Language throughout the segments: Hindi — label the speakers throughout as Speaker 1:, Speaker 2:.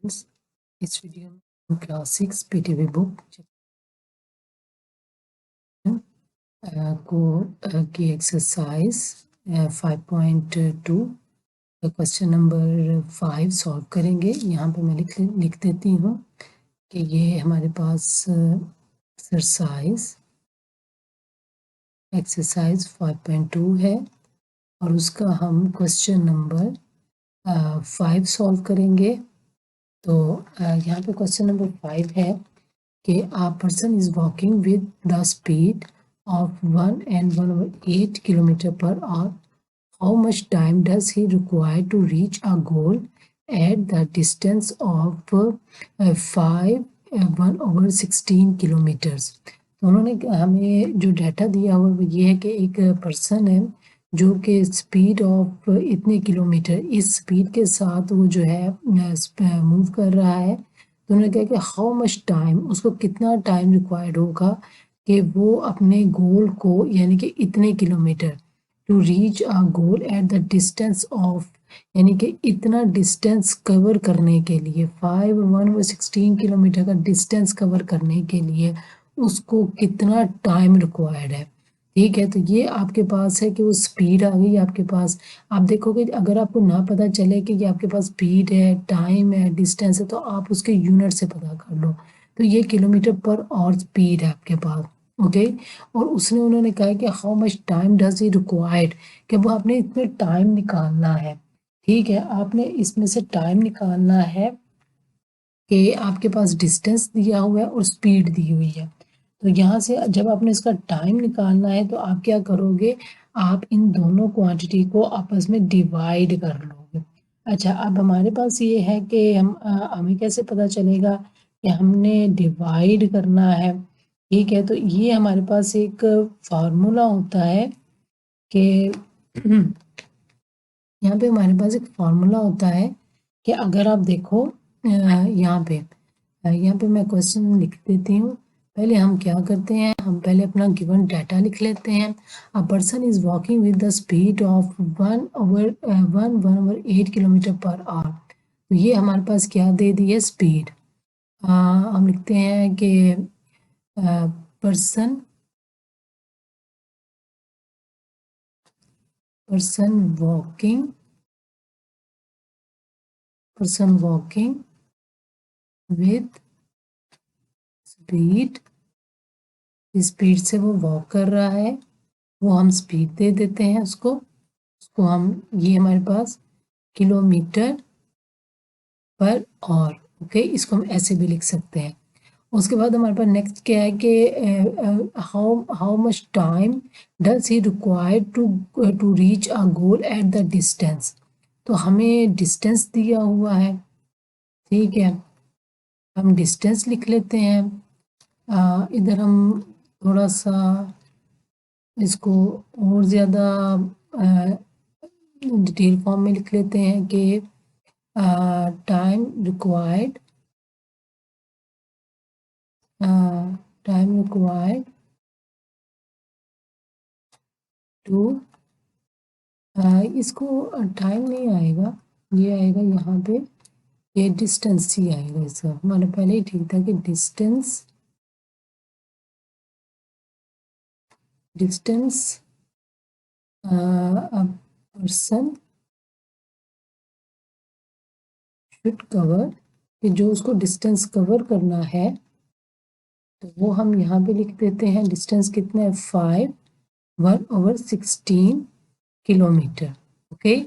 Speaker 1: फ्रेंड्स, इस वीडियो में हम क्लास 6 पीटीवी बुक की एक्सरसाइज 5.2 क्वेश्चन नंबर 5 सॉल्व करेंगे। यहाँ पे मैं लिख देती हूँ कि ये हमारे पास एक्सरसाइज 5.2 है और उसका हम क्वेश्चन नंबर 5 सॉल्व करेंगे। तो यहाँ पे क्वेश्चन नंबर 5 है कि a person is walking with the speed of 1 and 1/8 kilometer per hour. How much time does he require to reach a goal at the distance of 1/16 kilometers? तो उन्होंने हमें जो डाटा दिया हुआ वो ये है कि एक पर्सन है जो कि स्पीड ऑफ इतने किलोमीटर इस स्पीड के साथ वो जो है मूव कर रहा है। तो उन्होंने कहा कि हाउ मच टाइम, उसको कितना टाइम रिक्वायर्ड होगा कि वो अपने गोल को यानी कि इतने kilometre to reach a goal at the distance of, यानी कि इतना डिस्टेंस कवर करने के लिए 5/16 किलोमीटर का डिस्टेंस कवर करने के लिए उसको कितना टाइम रिक्वायर्ड है। ठीक है, तो ये आपके पास है कि वो स्पीड आ गई आपके पास। आप देखोगे अगर आपको ना पता चले कि ये आपके पास स्पीड है, टाइम है, डिस्टेंस है, तो आप उसके यूनिट से पता कर लो। तो ये किलोमीटर पर आवर स्पीड है आपके पास। ओके, और उन्होंने कहा कि how much time does he required, कि वो आपने इतने टाइम निकालना है। ठीक है, आपने इसमें से टाइम निकालना है कि आपके पास डिस्टेंस दिया हुआ है और स्पीड दी हुई है। तो यहाँ से जब आपने इसका टाइम निकालना है तो आप क्या करोगे, आप इन दोनों क्वांटिटी को आपस में डिवाइड कर लोगे। अच्छा, अब हमारे पास ये है कि हमें कैसे पता चलेगा कि हमने डिवाइड करना है। ठीक है, तो ये हमारे पास एक फार्मूला होता है कि यहाँ पे हमारे पास एक फार्मूला होता है कि अगर आप देखो यहाँ पे मैं क्वेश्चन लिख देती हूँ। पहले हम क्या करते हैं, हम पहले अपना गिवन डाटा लिख लेते हैं। A person is walking with the speed of 1/8 kilometre per hour. तो ये हमारे पास क्या दे दी है, स्पीड। हम लिखते हैं कि पर्सन वॉकिंग विद स्पीड से वो वॉक कर रहा है, वो हम स्पीड दे देते हैं उसको हम, ये हमारे पास किलोमीटर पर आवर। ओके, इसको हम ऐसे भी लिख सकते हैं। उसके बाद हमारे पास नेक्स्ट क्या है कि how much time does he require to reach a goal at the distance. तो हमें डिस्टेंस दिया हुआ है। ठीक है, हम डिस्टेंस लिख लेते हैं। इधर हम थोड़ा सा इसको और ज़्यादा डिटेल फॉर्म में लिख लेते हैं कि टाइम रिक्वायर्ड टू, इसको टाइम नहीं आएगा, ये आएगा यहाँ पे, ये डिस्टेंस ही आएगा। इसका हमारा पहले ही ठीक था कि डिस्टेंस पर्सन शुड कवर, कि जो उसको डिस्टेंस कवर करना है तो वो हम यहाँ पे लिख देते हैं। डिस्टेंस कितना है, 1/16 किलोमीटर। ओके,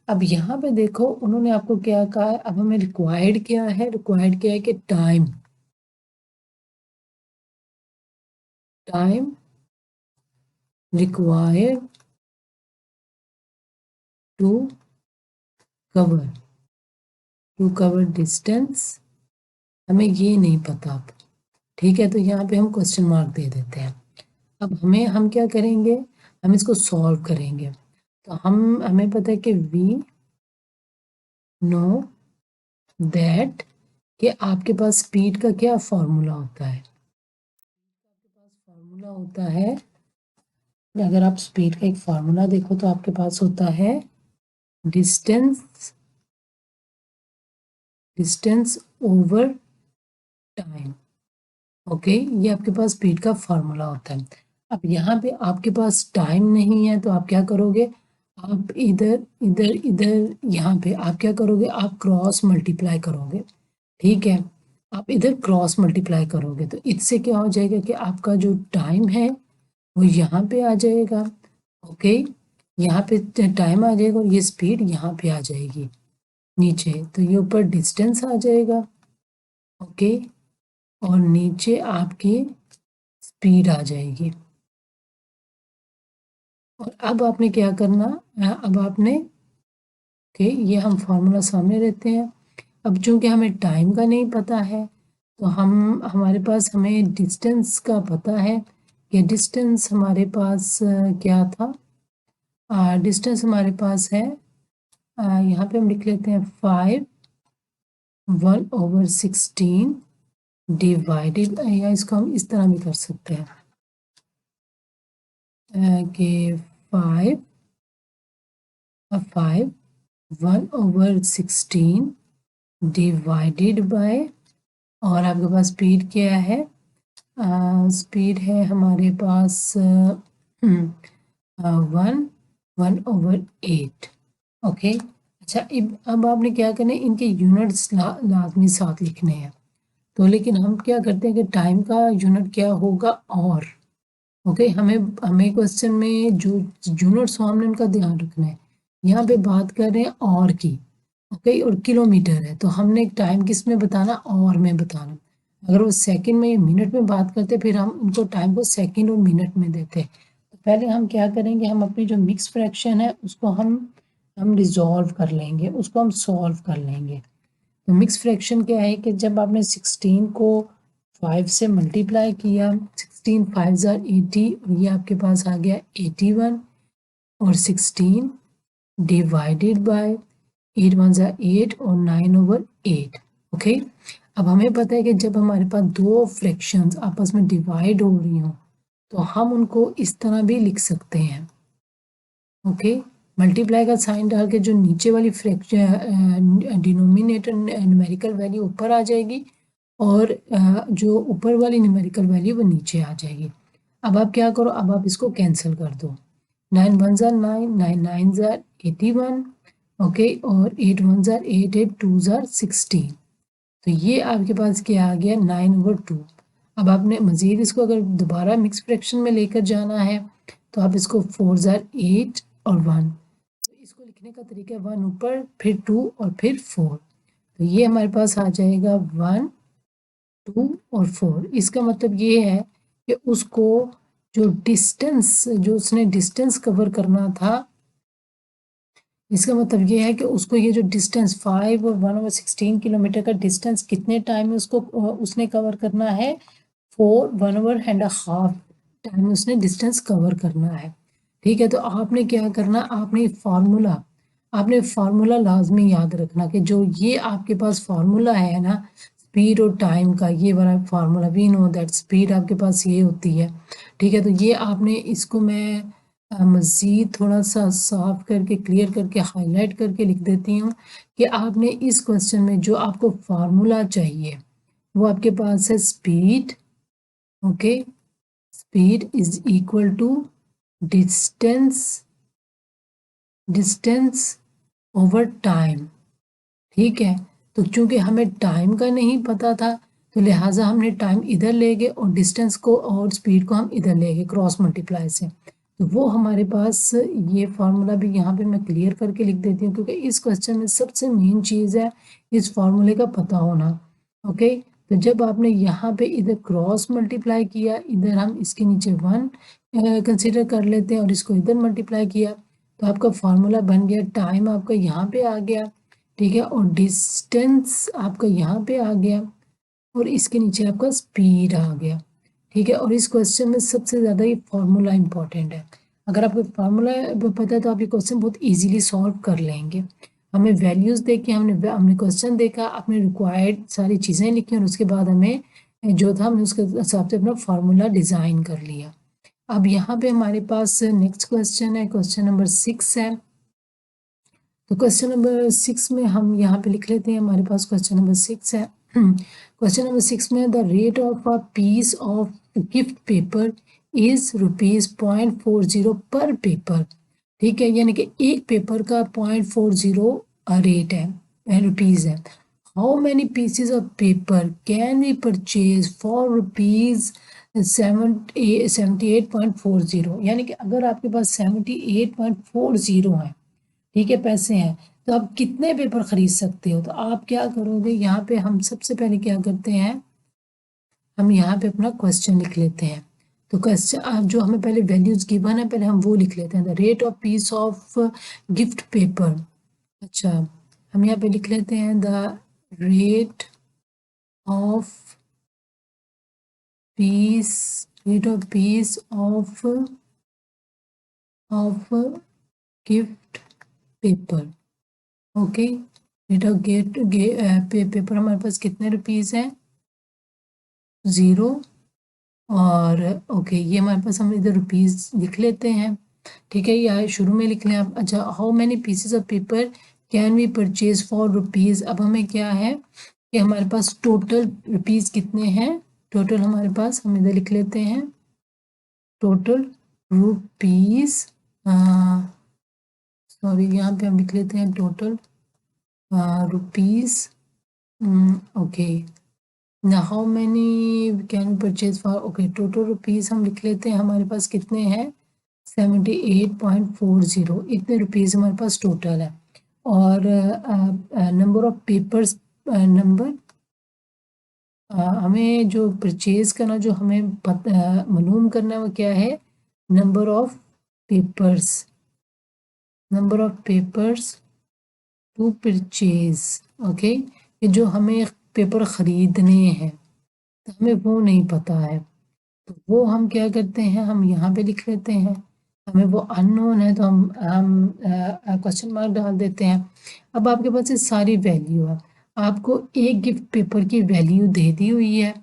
Speaker 1: अब यहाँ पे देखो उन्होंने आपको क्या कहा है, अब हमें रिक्वायर्ड क्या है, कि time required to cover distance, हमें ये नहीं पता अब। ठीक है, तो यहाँ पे हम क्वेश्चन मार्क दे देते हैं। अब हम क्या करेंगे, हम इसको सॉल्व करेंगे। तो हमें पता है कि वी नो दैट, कि आपके पास स्पीड का क्या फॉर्मूला होता है, आपके पास फॉर्मूला होता है, अगर आप स्पीड का एक फार्मूला देखो तो आपके पास होता है distance distance over time. Okay, ये आपके पास स्पीड का फॉर्मूला होता है। अब यहाँ पे आपके पास टाइम नहीं है तो आप क्या करोगे, आप इधर इधर इधर यहाँ पे आप क्या करोगे, आप क्रॉस मल्टीप्लाई करोगे। ठीक है, आप इधर क्रॉस मल्टीप्लाई करोगे तो इससे क्या हो जाएगा कि आपका जो टाइम है वो यहाँ पे आ जाएगा। ओके, यहाँ पे टाइम आ जाएगा और ये स्पीड यहाँ पे आ जाएगी नीचे, तो ये ऊपर डिस्टेंस आ जाएगा। ओके, और नीचे आपकी स्पीड आ जाएगी। और अब आपने क्या करना, अब आपने ओके, ये हम फॉर्मूला सामने रहते हैं। अब चूंकि हमें टाइम का नहीं पता है तो हमारे पास हमें डिस्टेंस का पता है। ये डिस्टेंस हमारे पास क्या था, डिस्टेंस हमारे पास है, यहाँ पे हम लिख लेते हैं 5 1/16 डिवाइडेड, या इसको हम इस तरह भी कर सकते हैं कि 5 1/16 डिवाइडेड बाय, और आपके पास स्पीड क्या है, स्पीड है हमारे पास 1/8। ओके, अच्छा अब आपने क्या करना है, इनके यूनिट्स लाजमी साथ लिखने हैं। तो लेकिन हम क्या करते हैं कि टाइम का यूनिट क्या होगा, और ओके, हमें हमें क्वेश्चन में जो यूनिट्स हो हमने उनका ध्यान रखना है। यहाँ पे बात कर रहे हैं और की, ओके, और किलोमीटर है तो हमने टाइम किस में बताना, और में बताना। अगर वो सेकंड में या मिनट में बात करते फिर हम उनको टाइम को सेकंड और मिनट में देते। तो पहले हम क्या करेंगे, हम अपनी जो मिक्स फ्रैक्शन है उसको हम रिजॉल्व कर लेंगे, उसको हम सॉल्व कर लेंगे। तो मिक्स फ्रैक्शन क्या है कि जब आपने 16 को 5 से मल्टीप्लाई किया, 16 5 ज़ार 80, और ये आपके पास आ गया 81, और 16 डिवाइडेड बाय 8 1 ज़ार 8 और 9/8। ओके, अब हमें पता है कि जब हमारे पास दो फ्रैक्शंस आपस में डिवाइड हो रही हों तो हम उनको इस तरह भी लिख सकते हैं। ओके, मल्टीप्लाई का साइन डाल के जो नीचे वाली फ्रैक्शन डिनोमिनेटर न्यूमेरिकल वैल्यू ऊपर आ जाएगी, और जो ऊपर वाली न्यूमेरिकल वैल्यू वो नीचे आ जाएगी। अब आप क्या करो, अब आप इसको कैंसिल कर दो। 9 1 ज़ार 9, 9 9 ज़ार 81, ओके, और 8 1 ज़ार 8, 8 2 ज़ार 16। तो ये आपके पास क्या आ गया, 9/2। अब आपने मज़ीद इसको अगर दोबारा मिक्स फ्रैक्शन में लेकर जाना है तो आप इसको 4 ज़ार 8 और 1, तो इसको लिखने का तरीका 1 ऊपर फिर 2 और फिर 4, तो ये हमारे पास आ जाएगा 1 2 और 4। इसका मतलब ये है कि उसको जो उसने डिस्टेंस कवर करना था, इसका मतलब ये है कि उसको ये जो डिस्टेंस 5 और 1/16 किलोमीटर का डिस्टेंस कितने टाइम में उसको उसने कवर करना है, 4 1.5 टाइम में उसने डिस्टेंस कवर करना है। ठीक है, तो आपने क्या करना, आपने फार्मूला लाजमी याद रखना कि जो ये आपके पास फार्मूला है ना स्पीड और टाइम का, ये वाला formula, we know that speed आपके पास ये होती है। ठीक है, तो ये आपने इसको मैं मज़ीद थोड़ा सा साफ करके क्लियर करके हाईलाइट करके लिख देती हूँ कि आपने इस क्वेश्चन में जो आपको फार्मूला चाहिए वो आपके पास है speed. Okay, speed is equal to distance over time. ठीक है, तो चूंकि हमें टाइम का नहीं पता था तो लिहाजा हमने टाइम इधर ले गए और डिस्टेंस को और स्पीड को हम इधर ले गए क्रॉस मल्टीप्लाई से। तो वो हमारे पास ये फार्मूला भी यहाँ पे मैं क्लियर करके लिख देती हूँ क्योंकि इस क्वेश्चन में सबसे मेन चीज़ है इस फार्मूले का पता होना। ओके, तो जब आपने यहाँ पे इधर क्रॉस मल्टीप्लाई किया, इधर हम इसके नीचे 1 कंसिडर कर लेते हैं और इसको इधर मल्टीप्लाई किया, तो आपका फार्मूला बन गया, टाइम आपका यहाँ पे आ गया। ठीक है, और डिस्टेंस आपका यहाँ पे आ गया और इसके नीचे आपका स्पीड आ गया। ठीक है, और इस क्वेश्चन में सबसे ज़्यादा ये फार्मूला इंपॉर्टेंट है। अगर आपको फार्मूला पता है तो आप ये क्वेश्चन बहुत इजीली सॉल्व कर लेंगे। हमें वैल्यूज़ देके हमने क्वेश्चन देखा, अपने रिक्वायर्ड सारी चीज़ें लिखी और उसके बाद हमें जो था हमने उसके हिसाब से अपना फार्मूला डिज़ाइन कर लिया। अब यहाँ पे हमारे पास नेक्स्ट क्वेश्चन है, क्वेश्चन नंबर 6 है। तो क्वेश्चन नंबर 6 में हम यहाँ पे लिख लेते हैं, हमारे पास क्वेश्चन नंबर 6 है। क्वेश्चन नंबर 6 में the rate of a piece of gift paper is ₹0.40 per paper. ठीक है, यानी कि एक पेपर का 0.40 रेट है, रुपीज़ है। How many pieces of paper can we purchase for ₹78.40, यानी कि अगर आपके पास 78.40 है, ठीक है, पैसे हैं, तो आप कितने पेपर खरीद सकते हो। तो आप क्या करोगे, यहाँ पे हम सबसे पहले क्या करते हैं, हम यहाँ पे अपना क्वेश्चन लिख लेते हैं। तो क्वेश्चन जो हमें पहले वैल्यूज गिवन है, पहले हम वो लिख लेते हैं। The rate of peace of gift paper. अच्छा, हम यहाँ पे लिख लेते हैं the rate of peace of gift paper. Okay, rate of paper हमारे पास कितने रुपीज़ हैं, 0। और ओके, ये हमारे पास, हम इधर रुपीज़ लिख लेते हैं। ठीक है, या शुरू में लिख लें आप। अच्छा, how many pieces of paper can we purchase for rupees. अब हमें क्या है कि हमारे पास टोटल रुपीज़ कितने हैं, टोटल हमारे पास, हम इधर लिख लेते हैं टोटल रुपीज़, सॉरी, यहाँ पे हम लिख लेते हैं टोटल रुपीज़। ओके, ना how many can purchase for, okay, total rupees हम लिख लेते हैं, हमारे पास कितने हैं, 78.40, इतने रुपीज़ हमारे पास टोटल है। और नंबर ऑफ पेपर्स, नंबर, हमें जो परचेज करना, जो हमें मालूम करना है, वो क्या है, number of papers, number of papers to purchase. Okay, ये जो हमें पेपर ख़रीदने हैं, तो हमें वो नहीं पता है, तो वो हम क्या करते हैं, हम यहाँ पे लिख लेते हैं। हमें वो अननोन है, तो हम क्वेश्चन मार्क डाल देते हैं। अब आपके पास ये सारी वैल्यू है, आपको एक गिफ्ट पेपर की वैल्यू दे दी हुई है,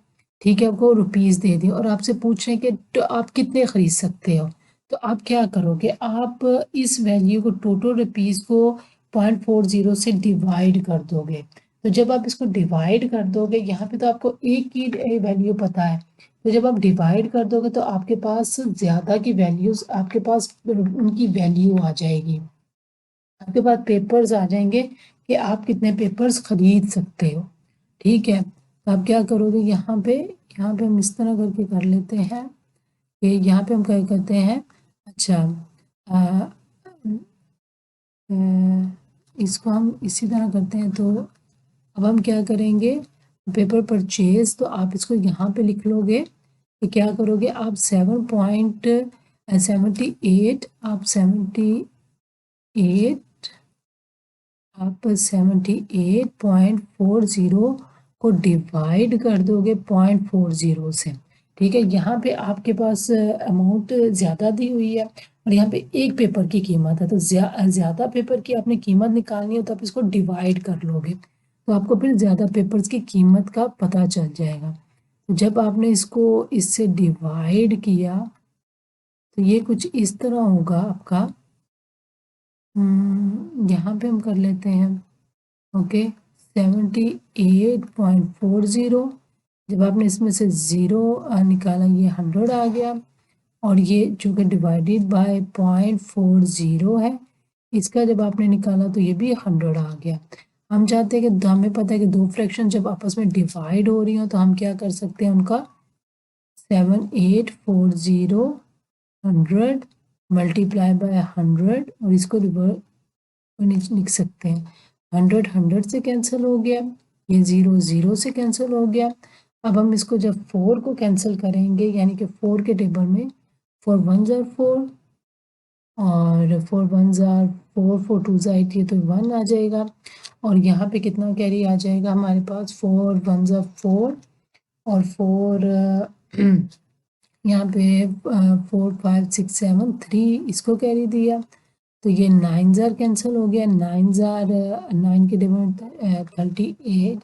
Speaker 1: ठीक है, आपको रुपीज़ दे दी, और आपसे पूछ रहे हैं कि तो आप कितने खरीद सकते हो। तो आप क्या करोगे, आप इस वैल्यू को, टोटल रुपीज़ को 0.40 से डिवाइड कर दोगे। तो जब आप इसको डिवाइड कर दोगे, यहाँ पे तो आपको एक की वैल्यू पता है, तो जब आप डिवाइड कर दोगे तो आपके पास ज़्यादा की वैल्यूज़, आपके पास उनकी वैल्यू आ जाएगी, आपके पास पेपर्स आ जाएंगे कि आप कितने पेपर्स खरीद सकते हो। ठीक है, तो आप क्या करोगे, यहाँ पे हम इस तरह करके कर लेते हैं कि यहाँ पे हम क्या करते हैं। अच्छा, आ, इसको हम इसी तरह करते हैं। तो अब हम क्या करेंगे, पेपर परचेज, तो आप इसको यहाँ पे लिख लोगे कि क्या करोगे, आप 7.78, आप 78.40 को डिवाइड कर दोगे 0.40 से। ठीक है, यहाँ पे आपके पास अमाउंट ज़्यादा दी हुई है, और यहाँ पे एक पेपर की कीमत है, तो ज़्यादा पेपर की आपने कीमत निकालनी हो, तो आप इसको डिवाइड कर लोगे, तो आपको फिर ज़्यादा पेपर्स की कीमत का पता चल जाएगा। तो जब आपने इसको इससे डिवाइड किया, तो ये कुछ इस तरह होगा आपका। यहाँ पे हम कर लेते हैं, ओके, 78.40, जब आपने इसमें से 0 निकाला, ये 100 आ गया, और ये जो कि डिवाइडेड बाय 0.40 है, इसका जब आपने निकाला तो ये भी 100 आ गया। हम चाहते हैं कि, हमें पता है कि दो फ्रैक्शन जब आपस में डिवाइड हो रही हो, तो हम क्या कर सकते हैं, उनका 7840 100 मल्टीप्लाई बाय 100, और इसको रिवर्स लिख सकते हैं। 100 100 से कैंसिल हो गया, ये 0 0 से कैंसिल हो गया। अब हम इसको जब 4 को कैंसिल करेंगे, यानी कि 4 के टेबल में 4 1 ज़ार 4, और 4 1 ज़ार 4, 4 2 ज़ार 8, ये तो 1 आ जाएगा, और यहाँ पे कितना कैरी आ जाएगा हमारे पास, 4 1 ज़ार 4, और 4 यहाँ पे 4 5 6 7 3 इसको कैरी दिया, तो ये 9 ज़ार कैंसिल हो गया, 9 ज़ार 9 के टेबल में 38,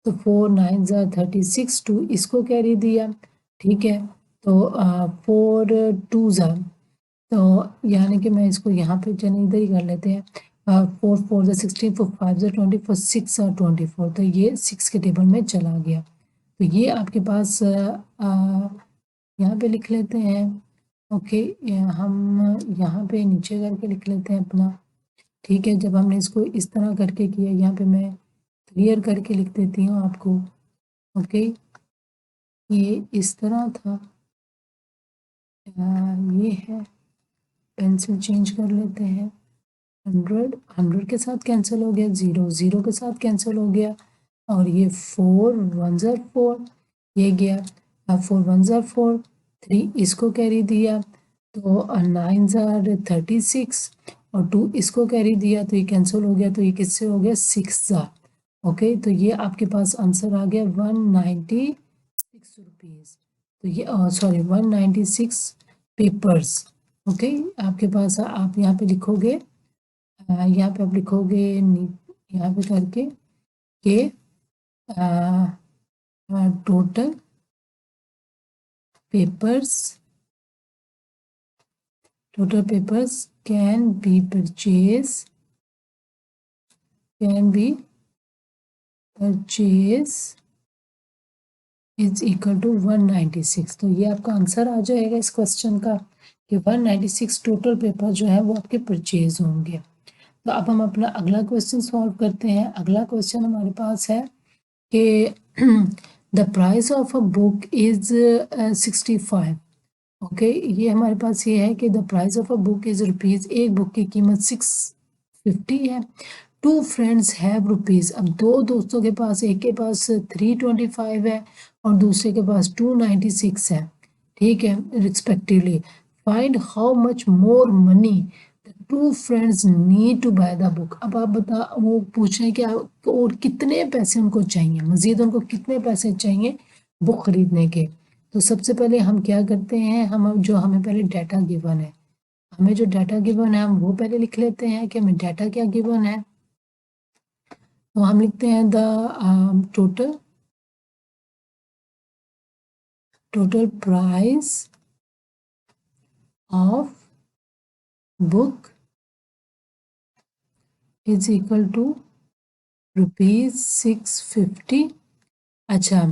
Speaker 1: तो 4 9 ज़ार 36, 2 इसको कैरी दिया। ठीक है, तो 4 2 ज़ार, तो यानी कि मैं इसको यहाँ पे चलिए इधर ही कर लेते हैं, 4 4 ज़ा 16, 4 5 ज़ा 20, 4 6 ज़ा 24, तो ये 6 के टेबल में चला गया। तो ये आपके पास यहाँ पे लिख लेते हैं। ओके, हम यहाँ पे नीचे करके लिख लेते हैं अपना। ठीक है, जब हमने इसको इस तरह करके किया, यहाँ पे मैं क्लियर करके लिख देती हूँ आपको। ओके, ये इस तरह था। ये है, पेंसिल चेंज कर लेते हैं। 100 के साथ कैंसिल हो गया, 0 के साथ कैंसिल हो गया, और ये 4 1 ज़ा 4 ये गया। अब 4 1 ज़ा 4, 3 इसको कैरी दिया, तो 9 ज़ा 36, और 2 इसको कैरी दिया, तो ये कैंसिल हो गया, तो ये किससे हो गया, 6 ज़ा। ओके, तो ये आपके पास आंसर आ गया 196 रुपीज़। तो ये सॉरी 196 पेपर्स। ओके, आपके पास आप यहाँ पे लिखोगे, यहाँ पे आप लिखोगे यहाँ पे करके के total papers can be purchase is equal to 196। तो ये आपका आंसर आ जाएगा इस क्वेश्चन का कि 196 टोटल पेपर जो है वो आपके परचेज होंगे। तो अब हम अपना अगला क्वेश्चन सॉल्व करते हैं। अगला क्वेश्चन हमारे पास है कि the price of a book is 65। Okay, ये हमारे पास ये है कि the price of a book is rupees, एक बुक की कीमत 650 है। 2 फ्रेंड्स हैव रुपीज़, अब 2 दोस्तों के पास, एक के पास 325 है और दूसरे के पास 296 है। ठीक है, respectively find how much more money the 2 friends need to buy the book. अब आप बता, वो पूछ रहे हैं कि और कितने पैसे उनको चाहिए, मज़ीद उनको कितने पैसे चाहिए बुक खरीदने के। तो सबसे पहले हम क्या करते हैं, हम जो हमें पहले डाटा गिवन है, हमें जो डाटा गिवन है हम वो पहले लिख लेते हैं कि हमें डाटा क्या गिवन है। तो हम लिखते हैं the total price of book is equal to ₹650। अच्छा,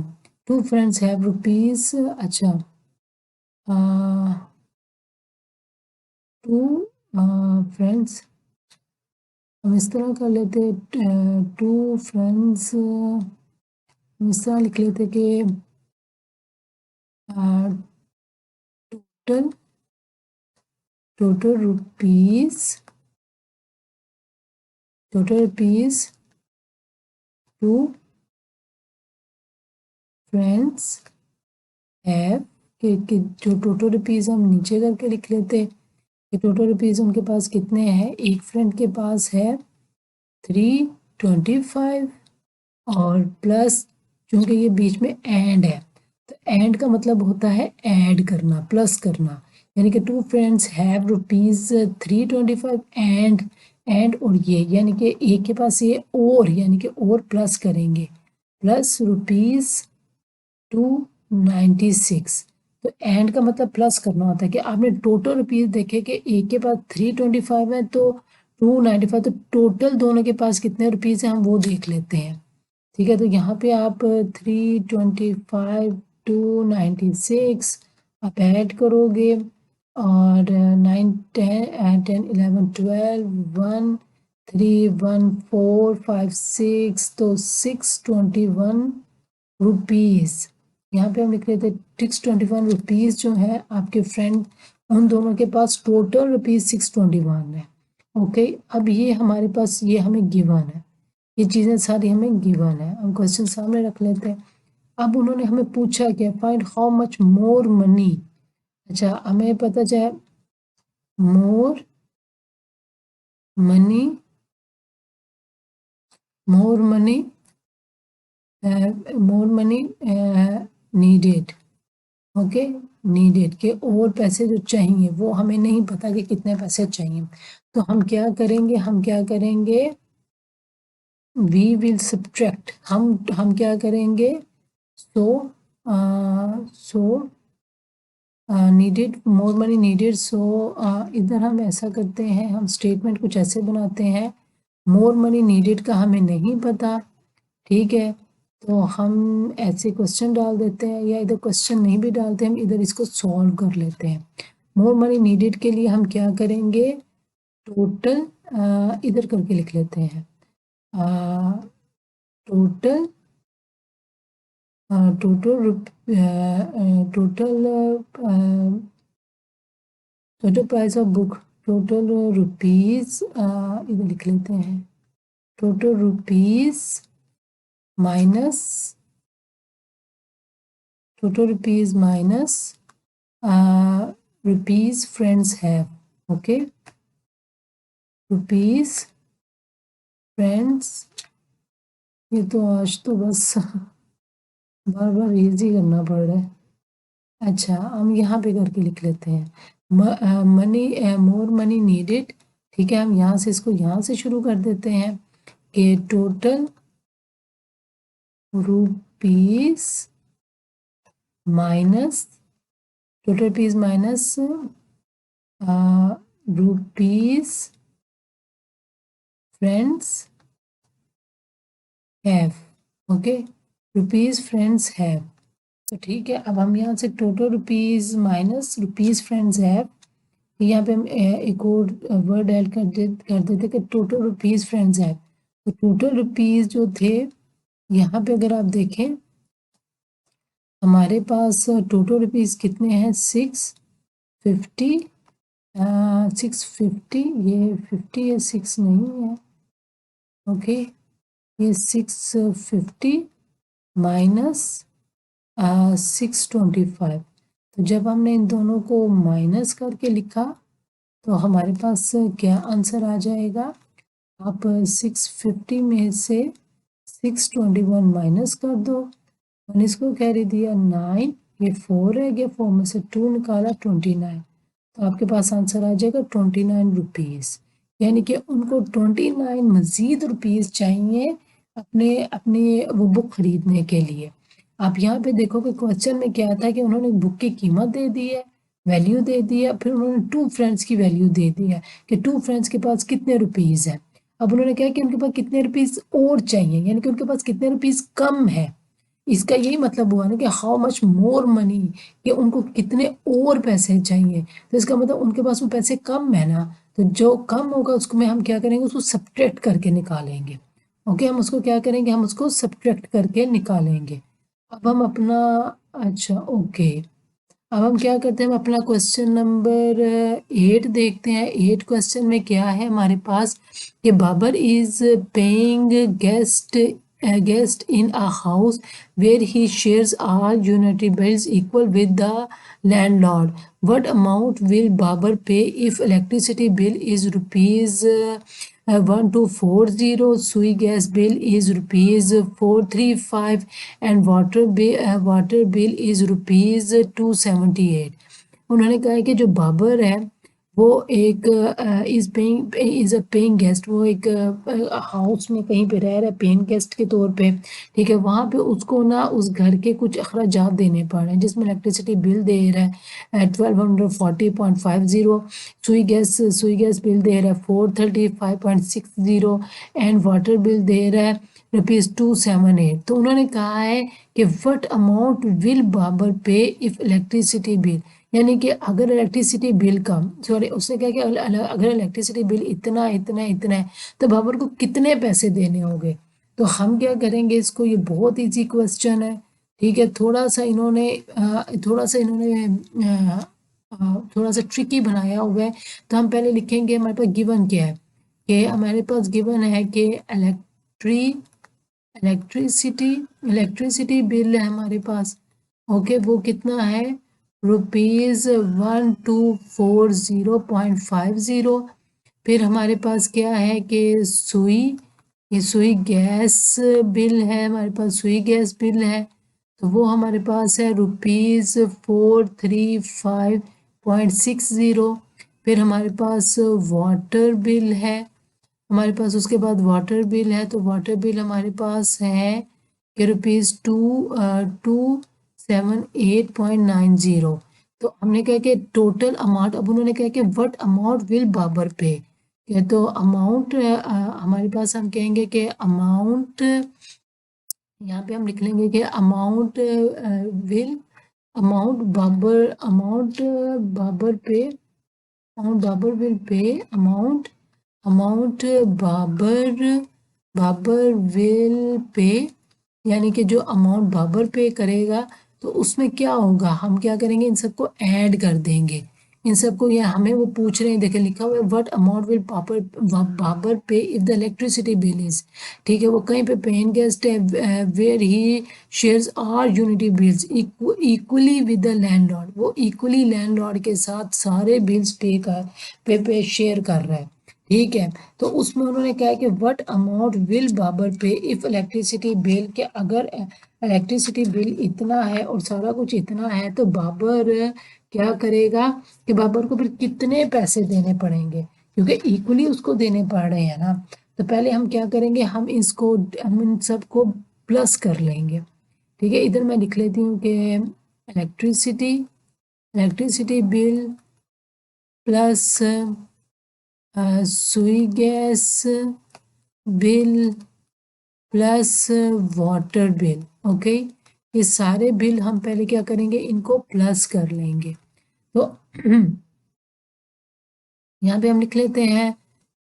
Speaker 1: 2 फ्रेंड्स हैव रुपीज़, अच्छा 2 फ्रेंड्स, हम इस तरह कर लेते, 2 फ्रेंड्स हम इस तरह लिख लेते कि टोटल रुपीज़ 2 फ्रेंड्स हैव, कि जो टोटल रुपीज़ हम नीचे करके लिख लेते कि टोटल रुपीज़ उनके पास कितने हैं। एक फ्रेंड के पास है 325 और प्लस, क्योंकि ये बीच में एंड है तो एंड का मतलब होता है ऐड करना, प्लस करना, यानी कि 2 फ्रेंड्स हैव रुपीज़ 325 एंड और ये, यानी कि एक के पास ये और, यानी कि और प्लस करेंगे, प्लस ₹296। तो एंड का मतलब प्लस करना होता है कि आपने टोटल रुपीज़ देखे कि एक के पास 325 है तो 295, तो टोटल दोनों के पास कितने रुपीज़ हैं हम वो देख लेते हैं। ठीक है, तो यहाँ पे आप 325 296 आप ऐड करोगे और 9 10 11 12 1 3 1 4 5 6, तो 621 रुपीज़। यहाँ पे हम लिख लेते 621 रुपीज़ जो है आपके फ्रेंड, उन दोनों के पास टोटल रुपीज़ 621 है। ओके, अब ये हमारे पास ये हमें गिवन है, ये चीज़ें सारी हमें गिवन है, हम क्वेश्चन सामने रख लेते हैं। अब उन्होंने हमें पूछा क्या, find how much more money. अच्छा, हमें पता चला more money needed. Okay, needed के और पैसे जो चाहिए वो हमें नहीं पता कि कितने पैसे चाहिए, तो हम क्या करेंगे, वी विल सब्ट्रैक्ट, हम क्या करेंगे, सो नीडेड, मोर मनी नीडेड, सो इधर हम ऐसा करते हैं, हम स्टेटमेंट कुछ ऐसे बनाते हैं मोर मनी नीडेड का हमें नहीं पता, ठीक है, तो हम ऐसे क्वेश्चन डाल देते हैं, या इधर क्वेश्चन नहीं भी डालते, हम इधर इसको सॉल्व कर लेते हैं। मोर मनी नीडेड के लिए हम क्या करेंगे, टोटल इधर करके लिख लेते हैं, total total total price of book, total rupees, इधर लिख लेते हैं, total rupees minus, total rupees minus rupees friends have, okay, rupees friends, ये तो आज तो बस बार बार इजी करना पड़ रहा है। अच्छा, हम यहाँ पे करके लिख लेते हैं, मनी मोर मनी नीडेड, ठीक है, हम यहाँ से इसको यहाँ से शुरू कर देते हैं कि total rupees minus, total rupees minus rupees friends have, okay, rupees friends have, तो ठीक है। अब हम यहाँ से total rupees minus rupees friends have, यहाँ पे हम एक और वर्ड ऐड कर देते कि टोटल रुपीज फ्रेंड्स हैव, तो टोटल रुपीज जो थे यहाँ पे अगर आप देखें हमारे पास टोटल रुपीज कितने हैं, 650, 650, ये 50 है, 6 नहीं है, ओके, ये 650 माइनस 625, तो जब हमने इन दोनों को माइनस करके लिखा तो हमारे पास क्या आंसर आ जाएगा, आप 650 में से 621 माइनस कर दो, 19 को कैरी दिया 9, ये 4 है, ये 4 में से 2 निकाला 29, तो आपके पास आंसर आ जाएगा 29 रुपीज़, यानी कि उनको 29 मज़ीद रुपीज़ चाहिए अपने अपने वो बुक खरीदने के लिए। आप यहाँ पे देखो कि क्वेश्चन में क्या था कि उन्होंने बुक की कीमत दे दी है, वैल्यू दे दी है, फिर उन्होंने 2 फ्रेंड्स की वैल्यू दे दी है कि 2 फ्रेंड्स के पास कितने रुपीज़ है। अब उन्होंने कहा कि उनके पास कितने रुपीज़ और चाहिए, यानी कि उनके पास कितने रुपीज़ कम है, इसका यही मतलब हुआ ना कि हाउ मच मोर मनी, कि उनको कितने और पैसे चाहिए, तो इसका मतलब उनके पास वो पैसे कम है ना, तो जो कम होगा उसको में हम क्या करेंगे, उसको सब्ट्रैक्ट करके निकालेंगे, ओके, हम उसको क्या करेंगे, हम उसको सब्ट्रैक्ट करके निकालेंगे। अब हम अपना, अच्छा ओके, अब हम क्या करते हैं, हम अपना क्वेश्चन नंबर 8 देखते हैं। 8 क्वेश्चन में क्या है हमारे पास कि Babar is paying guest in a house where he shares all utility bills equal with the landlord. What amount will Babar pay if electricity bill is rupees 1240, sui gas bill is rupees 435 and water bill is rupees 278? उन्होंने कहा है कि जो बाबर है वो एक इज अ पेइंग गेस्ट, वो एक हाउस में कहीं पे रह रहा है पेइंग गेस्ट के तौर पे, ठीक है, वहाँ पे उसको ना उस घर के कुछ अखराजात देने पड़ रहे हैं, जिसमें इलेक्ट्रिसिटी बिल दे रहा है 1240.50, सुई गैस बिल दे रहा है 435.60 एंड वाटर बिल दे रहा है ₹278। तो उन्होंने कहा है कि what amount will Babar pay if electricity bill, यानी कि अगर इलेक्ट्रिसिटी बिल का, सॉरी उसने कहा कि अगर इलेक्ट्रिसिटी बिल इतना इतना इतना है तो बाबर को कितने पैसे देने होंगे। तो हम क्या करेंगे इसको, ये बहुत इजी क्वेश्चन है, ठीक है, थोड़ा सा इन्होंने थोड़ा सा ट्रिकी बनाया हुआ है। तो हम पहले लिखेंगे हमारे पास गिवन क्या है, कि हमारे पास गिवन है कि इलेक्ट्रिसिटी बिल है हमारे पास, ओके, वो कितना है ₹1240.50। फिर हमारे पास क्या है कि ये सुई गैस बिल है, हमारे पास सुई गैस बिल है, तो वो हमारे पास है ₹435.60। फिर हमारे पास वाटर बिल है, हमारे पास उसके बाद वाटर बिल है, तो वाटर बिल हमारे पास है कि ₹278.90। तो हमने कहा कि टोटल अमाउंट, अब उन्होंने कहा कि व्हाट अमाउंट विल बाबर पे, क्या तो अमाउंट हमारे पास हम कहेंगे कि अमाउंट, यहाँ पे हम लिख लेंगे कि amount will amount Babar pay amount Babar will pay amount Babar will pay, यानी कि जो अमाउंट बाबर पे करेगा तो उसमें क्या होगा, हम क्या करेंगे, इन सबको ऐड कर देंगे। इन सबको, ये हमें वो पूछ रहे हैं, देखे लिखा हुआ है what amount will Babar pay if the electricity bill is, ठीक है, वो कहीं पे पेइंग गेस्ट है वेयर ही शेयर्स आर यूनिटी bills equally with the landlord, वो इक्वली लैंडलॉर्ड के साथ सारे बिल्स पे शेयर कर रहा है, ठीक है। तो उसमें उन्होंने कहा कि what amount will Babar pay if electricity bill, के अगर इलेक्ट्रिसिटी बिल इतना है और सारा कुछ इतना है तो बाबर क्या करेगा कि बाबर को फिर कितने पैसे देने पड़ेंगे, क्योंकि इक्वली उसको देने पड़ रहे हैं ना। तो पहले हम क्या करेंगे, हम इन सबको प्लस कर लेंगे, ठीक है। इधर मैं लिख लेती हूँ कि इलेक्ट्रिसिटी बिल प्लस सुई gas bill plus water bill, okay. ये सारे बिल हम पहले क्या करेंगे, इनको प्लस कर लेंगे। तो यहाँ पे हम लिख लेते हैं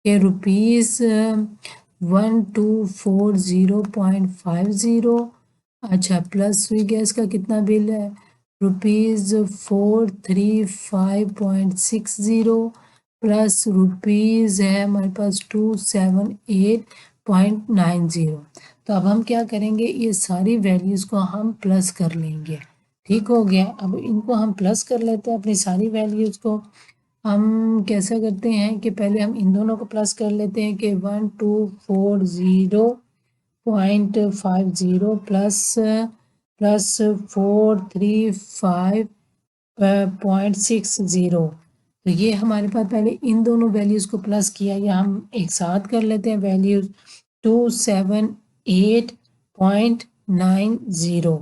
Speaker 1: कि ₹1240.50, अच्छा, प्लस स्वी गैस का कितना बिल है, ₹435.60, प्लस रुपीज़ है हमारे पास 278.90। तो अब हम क्या करेंगे, ये सारी वैल्यूज़ को हम प्लस कर लेंगे, ठीक हो गया। अब इनको हम प्लस कर लेते हैं, अपनी सारी वैल्यूज़ को। हम कैसा करते हैं कि पहले हम इन दोनों को प्लस कर लेते हैं कि 1240.50 प्लस 435.60, तो ये हमारे पास पहले इन दोनों वैल्यूज़ को प्लस किया, या हम एक साथ कर लेते हैं वैल्यूज़ 278.90।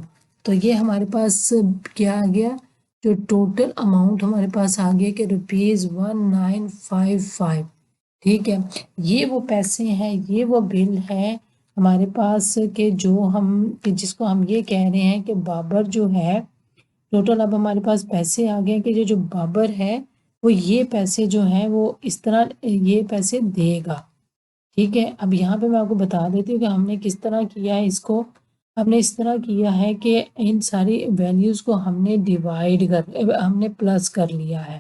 Speaker 1: तो ये हमारे पास क्या आ गया, जो टोटल अमाउंट हमारे पास आ गया कि ₹1955, ठीक है। ये वो पैसे हैं, ये वो बिल है हमारे पास के जो हम कि जिसको हम ये कह रहे हैं कि बाबर जो है, टोटल अब हमारे पास पैसे आ गए कि जो बाबर है वो ये पैसे जो हैं वो इस तरह ये पैसे देगा, ठीक है। अब यहाँ पे मैं आपको बता देती हूँ कि हमने किस तरह किया है इसको। हमने इस तरह किया है कि इन सारी वैल्यूज़ को हमने प्लस कर लिया है,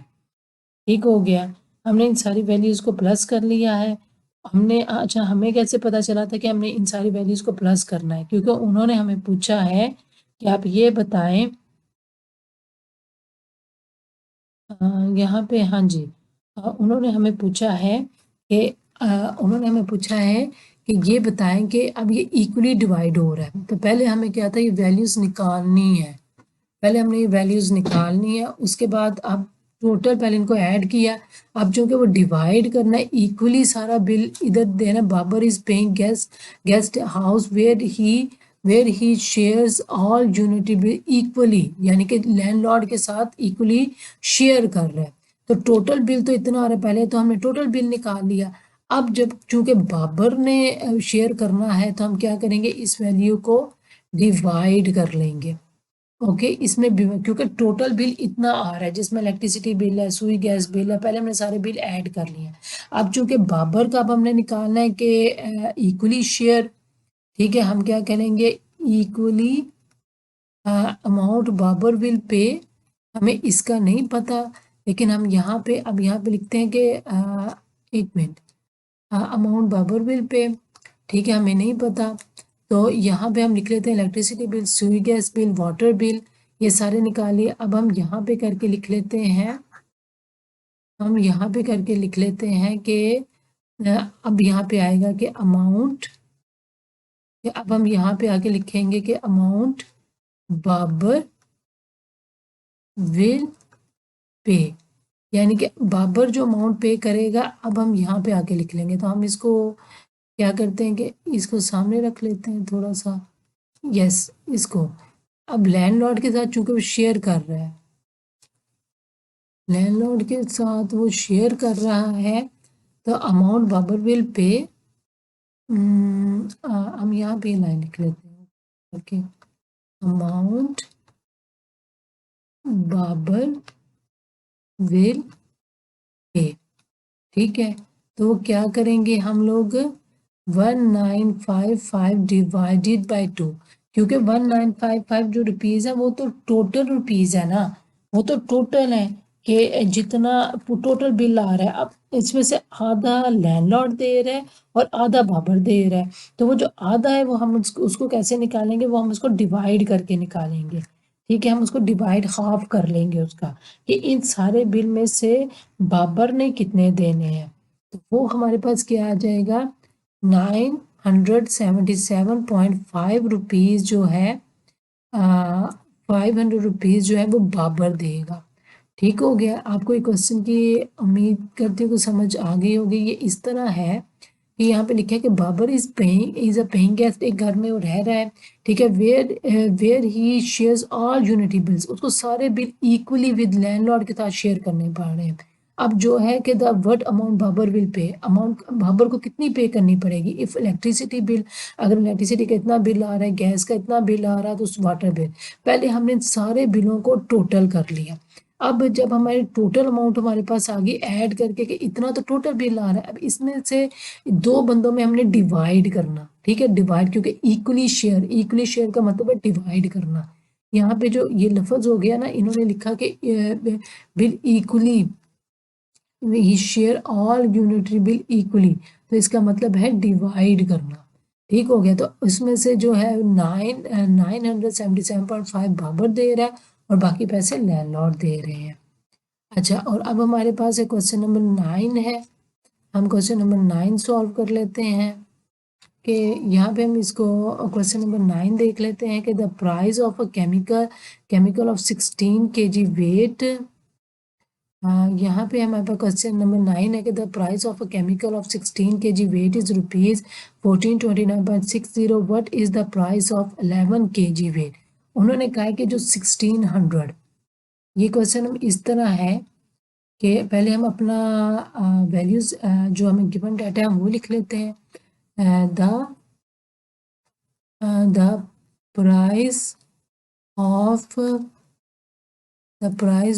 Speaker 1: ठीक हो गया। हमने इन सारी वैल्यूज़ को प्लस कर लिया है। हमने, अच्छा, हमें कैसे पता चला था कि हमने इन सारी वैल्यूज़ को प्लस करना है, क्योंकि उन्होंने हमें पूछा है कि आप ये बताएं, यहाँ पे, हाँ जी, उन्होंने हमें पूछा है कि उन्होंने हमें पूछा है कि ये बताएं कि अब ये इक्वली डिवाइड हो रहा है, तो पहले हमें क्या था, ये वैल्यूज़ निकालनी है, पहले हमने ये वैल्यूज़ निकालनी है, उसके बाद अब टोटल पहले इनको ऐड किया। अब चूंकि वो डिवाइड करना है इक्वली, सारा बिल इधर देना, Babar is paying guest house where he shares all यूनिटी बिल इक्वली, यानी कि लैंडलॉर्ड के साथ इक्वली शेयर कर रहा है। तो टोटल बिल तो इतना आ रहा है, पहले तो हमने टोटल बिल निकाल लिया। अब जब चूंकि बाबर ने शेयर करना है तो हम क्या करेंगे, इस वैल्यू को डिवाइड कर लेंगे, ओके। इसमें क्योंकि टोटल बिल इतना आ रहा है, जिसमें इलेक्ट्रिसिटी बिल है, सुई गैस बिल है, पहले हमने सारे बिल ऐड कर लिए हैं। अब चूंकि बाबर का अब हमने निकालना है कि इक्वली शेयर, ठीक है, हम क्या करेंगे, इक्वली अमाउंट बाबर विल पे, हमें इसका नहीं पता, लेकिन हम यहाँ पे अब यहाँ पे लिखते हैं कि एक मिनट, अमाउंट बाबर विल पे, ठीक है, हमें नहीं पता, तो यहाँ पे हम लिख लेते हैं इलेक्ट्रिसिटी बिल, सुई गैस बिल, वाटर बिल, ये सारे निकालिए। अब हम यहाँ पे करके लिख लेते हैं, हम यहाँ पे करके लिख लेते हैं कि अब यहाँ पे आएगा कि अमाउंट, अब हम यहाँ पे आके लिखेंगे कि अमाउंट बाबर विल पे, यानी कि बाबर जो अमाउंट पे करेगा, अब हम यहाँ पे आके लिख लेंगे। तो हम इसको क्या करते हैं कि इसको सामने रख लेते हैं थोड़ा सा, यस, इसको। अब लैंडलॉर्ड के साथ चूंकि वो शेयर कर रहा है, लैंडलॉर्ड के साथ वो शेयर कर रहा है, तो अमाउंट बाबर विल पे, हम यहाँ पे लाइन लिख लेते हैं, ओके, अमाउंट बाबर विल पे, ठीक है। तो वो क्या करेंगे हम लोग, 1955 डिवाइडेड बाई 2, क्योंकि 1955 जो रुपीज़ है वो तो टोटल रुपीज़ है ना, वो तो टोटल है कि जितना टोटल बिल आ रहा है। अब इसमें से आधा लैंडलॉर्ड दे रहा है और आधा बाबर दे रहा है, तो वो जो आधा है वो हम उसको कैसे निकालेंगे, वो हम उसको डिवाइड करके निकालेंगे, ठीक है। हम उसको डिवाइड हाफ कर लेंगे उसका, कि इन सारे बिल में से बाबर ने कितने देने हैं। तो वो हमारे पास क्या आ जाएगा, 977.5 रुपीज़ जो है, 500 रुपीज़ जो है वो बाबर देगा। ठीक हो गया। आपको ये क्वेश्चन की उम्मीद करती हूँ कि समझ आ गई होगी। ये इस तरह है कि यहाँ पे लिखा है कि Babar is a paying guest, एक घर में वो रह रहा है, ठीक है। वेयर ही शेयर्स ऑल यूनिटी बिल्स, उसको सारे बिल इक्वली विद लैंडलॉर्ड के साथ शेयर करने पड़ रहे हैं। अब जो है कि the what amount Babar will pay, amount Babar को कितनी पे करनी पड़ेगी इफ इलेक्ट्रिसिटी बिल, अगर इलेक्ट्रिसिटी का इतना बिल आ रहा है, गैस का इतना बिल आ रहा है, तो उस वाटर बिल, पहले हमने सारे बिलों को टोटल कर लिया। अब जब हमारे टोटल अमाउंट हमारे पास आ गई ऐड करके कि इतना तो टोटल बिल आ रहा है, अब इसमें से दो बंदों में हमने डिवाइड करना, ठीक है, डिवाइड, क्योंकि इक्वली शेयर का मतलब है डिवाइड करना। यहाँ पे जो ये लफ्ज हो गया ना, इन्होंने लिखा कि bill equally, he share all unitary bill equally, तो इसका मतलब है डिवाइड करना। ठीक हो गया। तो इसमें से जो है 977.5 बाबर दे रहा है और बाकी पैसे लैंडलॉर्ड दे रहे हैं। अच्छा, और अब हमारे पास एक क्वेश्चन नंबर 9 है। हम क्वेश्चन नंबर 9 सॉल्व कर लेते हैं कि यहाँ पे हम इसको क्वेश्चन नंबर 9 देख लेते हैं कि the price of a chemical of 16 kg weight, यहाँ पे हमारे पास क्वेश्चन नंबर 9 है कि the price of a chemical of 16 kg weight is ₹1429.60, what is the price of 11 kg weight. उन्होंने कहा है कि जो 1600, ये क्वेश्चन हम इस तरह है कि पहले हम अपना वैल्यूज जो हमें गिवन डाटा है वो लिख लेते हैं। The price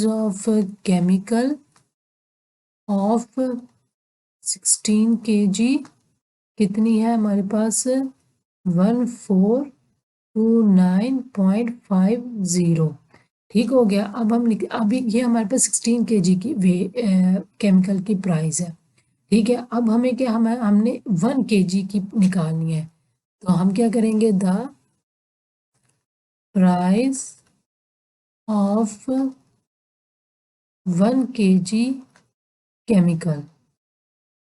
Speaker 1: of chemical of 16 kg कितनी है हमारे पास, 1429.50। ठीक हो गया। अब हम अभी ये हमारे पास 16 kg की केमिकल की प्राइस है, ठीक है। अब हमें क्या, हमने 1 kg की निकालनी है, तो हम क्या करेंगे, the price of 1 kg chemical,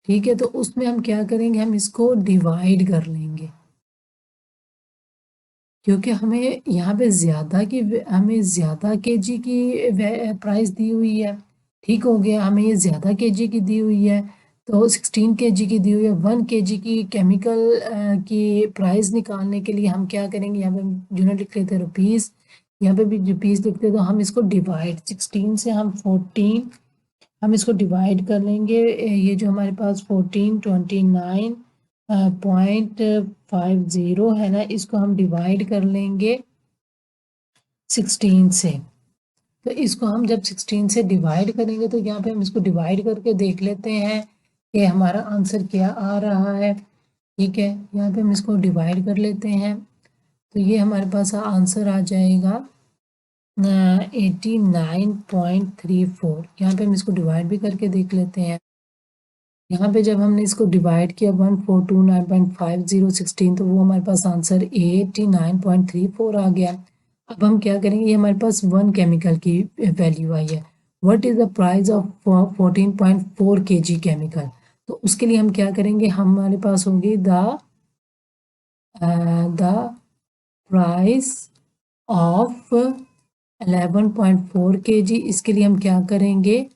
Speaker 1: ठीक है। तो उसमें हम क्या करेंगे, हम इसको डिवाइड कर लेंगे, क्योंकि हमें यहाँ पे हमें ज़्यादा केजी की प्राइस दी हुई है। ठीक हो गया, हमें ये ज़्यादा केजी की दी हुई है, तो 16 केजी की दी हुई है। 1 केजी की केमिकल की प्राइस निकालने के लिए हम क्या करेंगे, यहाँ पे यूनिट लिख लेते हैं रुपीज़, यहाँ पे भी रुपीज़ लिखते हैं, तो हम इसको डिवाइड 16 से हम 14, हम इसको डिवाइड कर लेंगे। ये जो हमारे पास 1429.50 है ना, इसको हम डिवाइड कर लेंगे 16 से। तो इसको हम जब 16 से डिवाइड करेंगे, तो यहाँ पे हम इसको डिवाइड करके देख लेते हैं कि हमारा आंसर क्या आ रहा है। ठीक है, यहाँ पे हम इसको डिवाइड कर लेते हैं, तो ये हमारे पास आंसर आ जाएगा 89.34। यहाँ पे हम इसको डिवाइड भी करके देख लेते हैं। यहाँ पे जब हमने इसको डिवाइड किया 1429.50 तो वो हमारे पास आंसर 89.34 आ गया। अब हम क्या करेंगे, ये हमारे पास 1 केमिकल की वैल्यू आई है। What is the price of 14.4 kg chemical, तो उसके लिए हम क्या करेंगे, हमारे पास होगी द प्राइस ऑफ 11.4 kg। इसके लिए हम क्या करेंगे,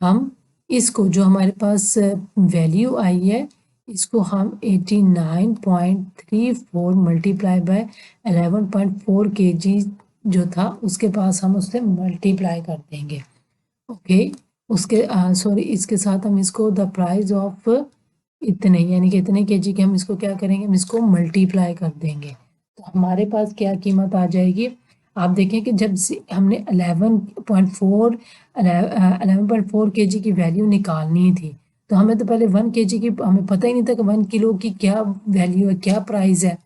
Speaker 1: हम इसको जो हमारे पास वैल्यू आई है, इसको हम 89.34 मल्टीप्लाई बाय 11.4 kg जो था उसके पास हम उससे मल्टीप्लाई कर देंगे। ओके, उसके सॉरी इसके साथ हम इसको द प्राइस ऑफ इतने यानी कि इतने केजी के हम इसको क्या करेंगे, हम इसको मल्टीप्लाई कर देंगे तो हमारे पास क्या कीमत आ जाएगी। आप देखें कि जब हमने 11.4 केजी की वैल्यू निकालनी थी तो हमें तो पहले 1 केजी की हमें पता ही नहीं था कि 1 किलो की क्या वैल्यू है, क्या प्राइस है,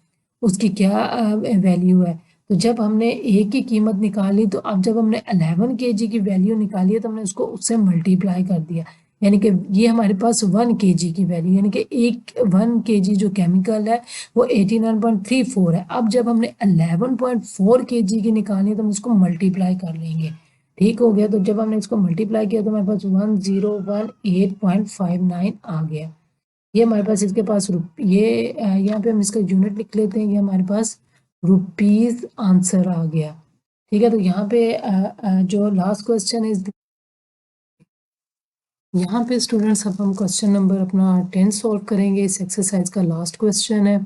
Speaker 1: उसकी क्या वैल्यू है। तो जब हमने ए की कीमत निकाली तो अब जब हमने 11 केजी की वैल्यू निकाली है तो हमने उसको उससे मल्टीप्लाई कर दिया, यानी कि ये हमारे पास 1 केजी की वैल्यू, यानी कि 1 केजी जो केमिकल है वो 89.34 है। अब जब हमने 11.4 केजी की निकाली तो हम इसको मल्टीप्लाई कर लेंगे। ठीक हो गया, तो जब हमने इसको मल्टीप्लाई किया तो हमारे पास 1018.59 आ गया। ये हमारे पास इसके पास ये यहाँ पे हम इसका यूनिट लिख लेते हैं, ये हमारे पास रुपीज आंसर आ गया। ठीक है, तो यहाँ पे जो लास्ट क्वेश्चन है यहाँ पे स्टूडेंट्स अब हम क्वेश्चन नंबर अपना 10 सॉल्व करेंगे। इस एक्सरसाइज का लास्ट क्वेश्चन है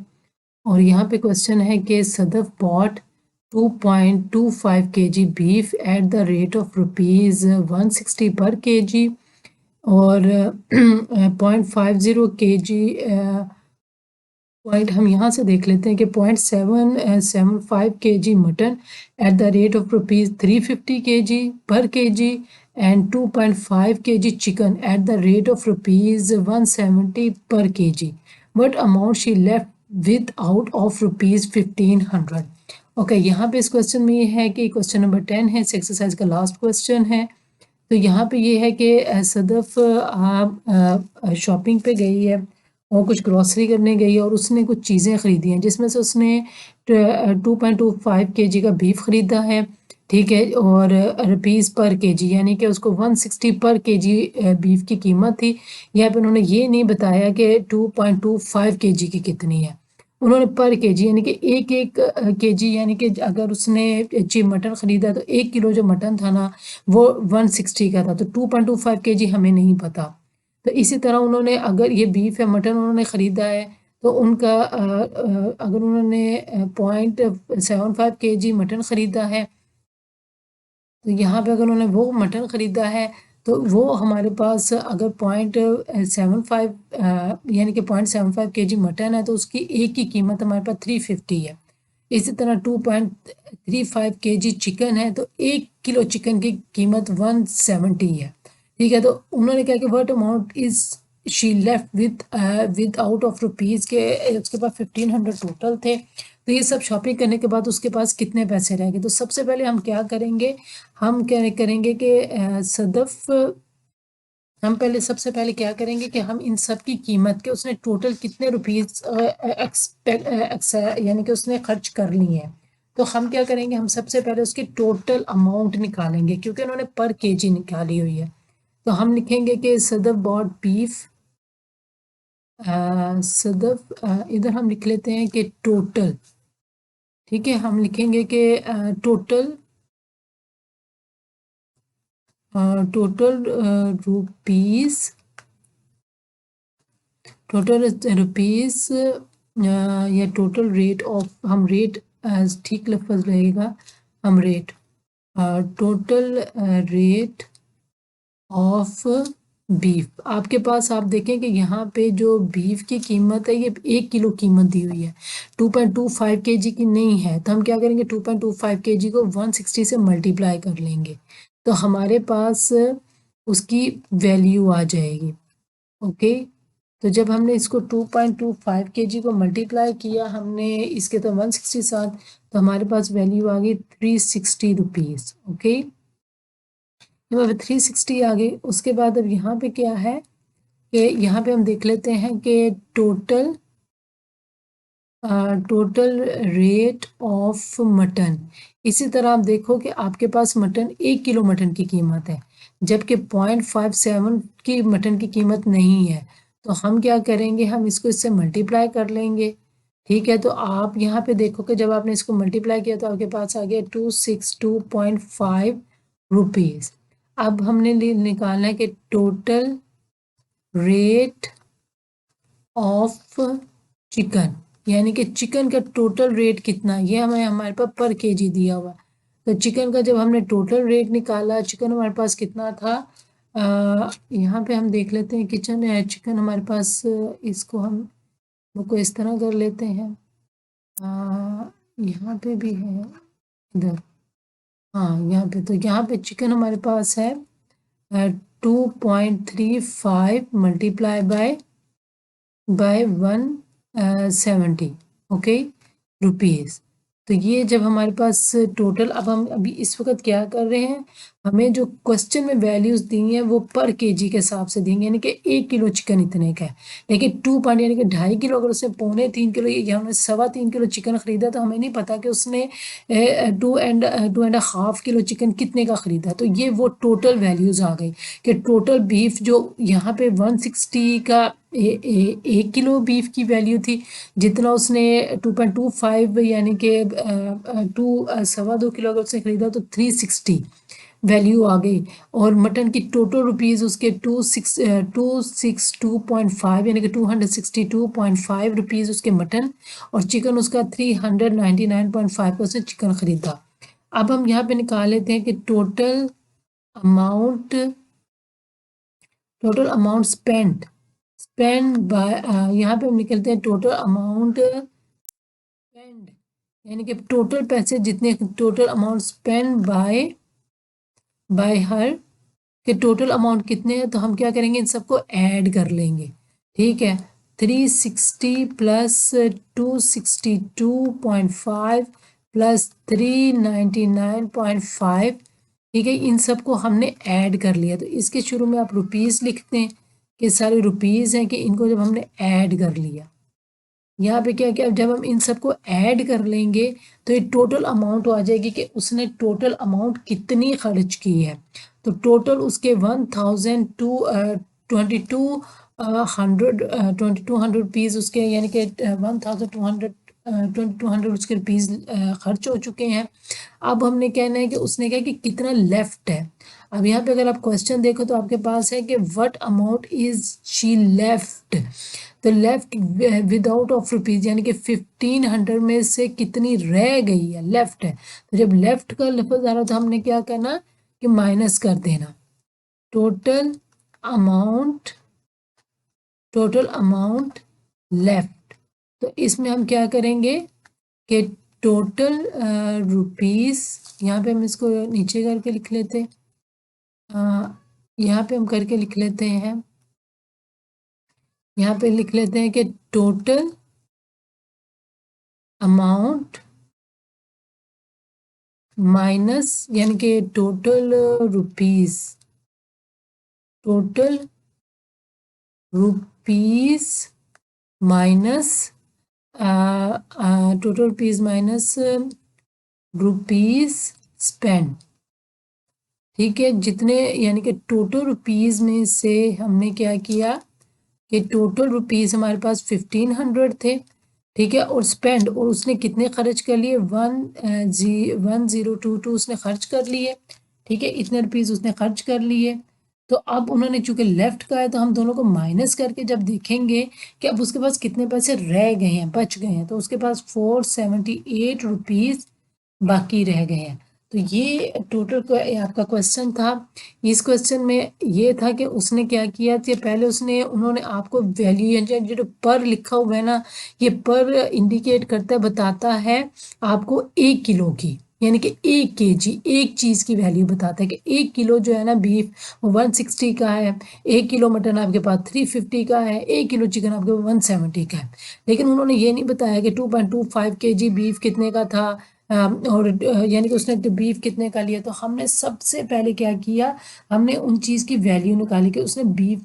Speaker 1: और यहाँ पे क्वेश्चन है कि Sadaf bought 2.25 kg beef at the rate of rupees 160 per KG और 0.50 kg पॉइंट हम यहाँ से देख लेते हैं कि 0.775 kg mutton eight the rate of rupees 350 kg पर KG and 2.5 kg chicken eight the rate of rupees 170 पर KG. What amount she left with out of rupees 1500। Okay, यहाँ पे इस क्वेश्चन में ये है कि क्वेश्चन नंबर 10 है, इस एक्सरसाइज का लास्ट क्वेश्चन है। तो यहाँ पे ये है कि सदफ शॉपिंग पे गई है और कुछ ग्रॉसरी करने गई है और उसने कुछ चीज़ें ख़रीदी हैं जिसमें से उसने 2.25 kg का बीफ ख़रीदा है, ठीक है, और रुपीज़ पर केजी यानी कि उसको 160 पर केजी बीफ की कीमत थी। यहाँ पे उन्होंने ये नहीं बताया कि 2.25 केजी की कितनी है, उन्होंने पर केजी यानी कि एक एक केजी, यानी कि अगर उसने मटन ख़रीदा तो 1 किलो जो मटन था ना वो 160 का था, तो 2.25 केजी हमें नहीं पता। तो इसी तरह उन्होंने अगर ये बीफ या मटन उन्होंने ख़रीदा है तो उनका अगर उन्होंने 0.75 केजी मटन ख़रीदा है तो यहाँ पे अगर उन्होंने वो मटन ख़रीदा है तो वो हमारे पास अगर 0.75 यानी कि 0.75 केजी मटन है तो उसकी एक की कीमत हमारे पास 350 है। इसी तरह 2.35 केजी चिकन है तो 1 किलो चिकन की कीमत 170 है। ठीक है, तो उन्होंने कहा कि what amount is she left with out of rupees के उसके पास 1500 टोटल थे। तो ये सब शॉपिंग करने के बाद उसके पास कितने पैसे रह गए। तो सबसे पहले हम क्या करेंगे, हम क्या करेंगे कि सदफ हम पहले सबसे पहले क्या करेंगे कि हम इन सब की कीमत के उसने टोटल कितने रुपीज़ यानी कि उसने खर्च कर ली है। तो हम क्या करेंगे, हम सबसे पहले उसकी टोटल अमाउंट निकालेंगे क्योंकि उन्होंने पर केजी निकाली हुई है। तो हम लिखेंगे कि सदफ बॉट बीफ, सदफ इधर हम लिख लेते हैं कि टोटल, ठीक है, हम लिखेंगे कि total total rupees, total rupees या टोटल रेट ऑफ, हम रेट ठीक लफ्ज रहेगा, हम rate total rate of beef. आपके पास आप देखें कि यहाँ पे जो बीफ की कीमत है ये 1 किलो कीमत दी हुई है, 2.25 केजी की नहीं है। तो हम क्या करेंगे, 2.25 केजी को 160 से मल्टीप्लाई कर लेंगे तो हमारे पास उसकी वैल्यू आ जाएगी। ओके, तो जब हमने इसको 2.25 केजी को मल्टीप्लाई किया हमने इसके तो 160 साथ, तो हमारे पास वैल्यू आ गई 360 रुपीज़। ओके, अब 360 आ गई। उसके बाद अब यहाँ पे क्या है कि यहाँ पे हम देख लेते हैं कि total total rate of mutton. इसी तरह आप देखो कि आपके पास मटन 1 किलो मटन की कीमत है जबकि 0.57 की मटन की कीमत नहीं है। तो हम क्या करेंगे, हम इसको इससे मल्टीप्लाई कर लेंगे। ठीक है, तो आप यहाँ पे देखो कि जब आपने इसको मल्टीप्लाई किया तो आपके पास आ गया 262.5 रुपीज़। अब हमने निकालना है कि टोटल रेट ऑफ चिकन, यानी कि चिकन का टोटल रेट कितना, ये हमें हमारे पास पर केजी दिया हुआ। तो चिकन का जब हमने टोटल रेट निकाला, चिकन हमारे पास कितना था, यहाँ पे हम देख लेते हैं किचन है, चिकन हमारे पास, इसको हम को इस तरह कर लेते हैं। यहाँ पे भी है इधर, हाँ यहाँ पे, तो यहाँ पे चिकन हमारे पास है 2.35 मल्टीप्लाई बाय 170, ओके, रुपीज़। तो ये जब हमारे पास टोटल, अब हम अभी इस वक्त क्या कर रहे हैं, हमें जो क्वेश्चन में वैल्यूज दी हैं वो पर केजी के हिसाब से देंगे, यानी कि 1 किलो चिकन इतने का है, लेकिन 2 पॉइंट यानी कि 2.5 किलो, अगर उसने 2.25 किलो या हमने 3.25 किलो चिकन खरीदा तो हमें नहीं पता कि उसने 2.5 किलो चिकन कितने का खरीदा। तो ये वो टोटल वैल्यूज आ गई कि टोटल बीफ जो यहाँ पे 160 का 1 किलो बीफ की वैल्यू थी, जितना उसने 2.25 यानी कि 2.25 किलो अगर उसने खरीदा तो 360 वैल्यू आ गई। और मटन की टोटल रुपीज़ उसके 262.5 यानी कि 262.5 रुपीज़ उसके मटन, और चिकन उसका 399.5 का उसने चिकन खरीदा। अब हम यहाँ पे निकाल लेते हैं कि टोटल अमाउंट स्पेंड बाय, यहाँ पे हम निकलते हैं टोटल अमाउंट स्पेंड, यानी कि टोटल पैसे जितने, टोटल अमाउंट स्पेंड बाय हर के टोटल अमाउंट कितने हैं, तो हम क्या करेंगे, इन सबको ऐड कर लेंगे, ठीक है। 360 प्लस 262.5 प्लस 399.5, ठीक है, इन सबको हमने ऐड कर लिया। तो इसके शुरू में आप रुपीज़ लिखते हैं कि सारे रुपीज़ हैं, कि इनको जब हमने ऐड कर लिया, यहाँ पे क्या क्या, जब हम इन सबको ऐड कर लेंगे तो ये टोटल अमाउंट आ जाएगी कि उसने टोटल अमाउंट कितनी खर्च की है। तो टोटल उसके 1,200 रुपीज़ उसके, यानी कि 1,200 उसके रुपीज़ खर्च हो चुके हैं। अब हमने कहना है कि उसने कहा कि कितना लेफ्ट है। अब यहाँ पे अगर आप क्वेश्चन देखो तो आपके पास है कि what amount is she left, तो लेफ्ट विदाउट ऑफ रुपीज़, यानी कि 1500 में से कितनी रह गई है, लेफ्ट है। तो जब लेफ्ट का लफ्ज आ रहा तो हमने क्या करना कि माइनस कर देना टोटल अमाउंट, लेफ्ट। तो इसमें हम क्या करेंगे कि टोटल रुपीज़, यहाँ पे हम इसको नीचे करके लिख लेते हैं, यहाँ पे हम करके लिख लेते हैं, यहाँ पे लिख लेते हैं कि टोटल अमाउंट माइनस, यानी कि total rupees minus total rupees minus rupees spend, ठीक है, जितने, यानी कि टोटल रुपीज़ में से हमने क्या किया कि टोटल रुपीज़ हमारे पास 1500 थे, ठीक है, और स्पेंड, और उसने कितने खर्च कर लिए, 1022 उसने खर्च कर लिए, ठीक है, इतने रुपीज़ उसने खर्च कर लिए। तो अब उन्होंने चूंकि लेफ्ट का है तो हम दोनों को माइनस करके जब देखेंगे कि अब उसके पास कितने पैसे रह गए हैं, बच गए हैं, तो उसके पास 478 रुपीज़ बाकी रह गए हैं। तो ये टोटल आपका क्वेश्चन था। इस क्वेश्चन में ये था कि उसने क्या किया कि पहले उन्होंने आपको वैल्यू, जो पर लिखा हुआ है ना, ये पर इंडिकेट करता है, बताता है आपको 1 किलो की, यानी कि 1 kg एक चीज़ की वैल्यू बताता है कि 1 किलो जो है ना बीफ वो 160 का है, 1 किलो मटन आपके पास 350 का है, 1 किलो चिकन आपके पास 170 का है। लेकिन उन्होंने ये नहीं बताया कि 2.25 kg बीफ कितने का था, और यानी कि उसने बीफ कितने का लिया। तो हमने सबसे पहले क्या किया, हमने उन चीज़ की वैल्यू निकाली कि उसने बीफ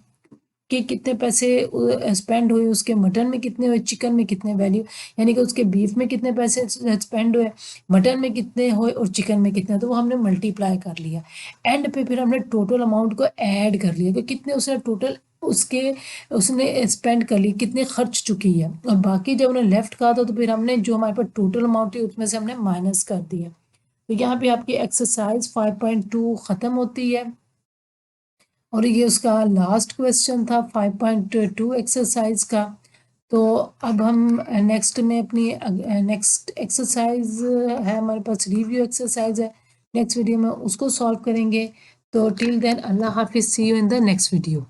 Speaker 1: के कितने पैसे स्पेंड हुए, उसके मटन में कितने हुए, चिकन में कितने वैल्यू, यानी कि उसके बीफ में कितने पैसे स्पेंड हुए, मटन में कितने हुए और चिकन में कितने, तो वो हमने मल्टीप्लाई कर लिया। एंड पे फिर हमने टोटल अमाउंट को ऐड कर लिया कि कितने उसने टोटल उसने स्पेंड कर ली, कितने खर्च चुकी है, और बाकी जब उन्हें लेफ्ट कहा था तो फिर हमने जो हमारे पास टोटल अमाउंट थी उसमें से हमने माइनस कर दिया। तो यहाँ पे आपकी एक्सरसाइज 5.2 ख़त्म होती है, और ये उसका लास्ट क्वेश्चन था 5.2 एक्सरसाइज का। तो अब हम नेक्स्ट में अपनी नेक्स्ट एक्सरसाइज है हमारे पास, रिव्यू एक्सरसाइज है, नेक्स्ट वीडियो में उसको सॉल्व करेंगे। So till then, Allah Hafiz, see you in the next video.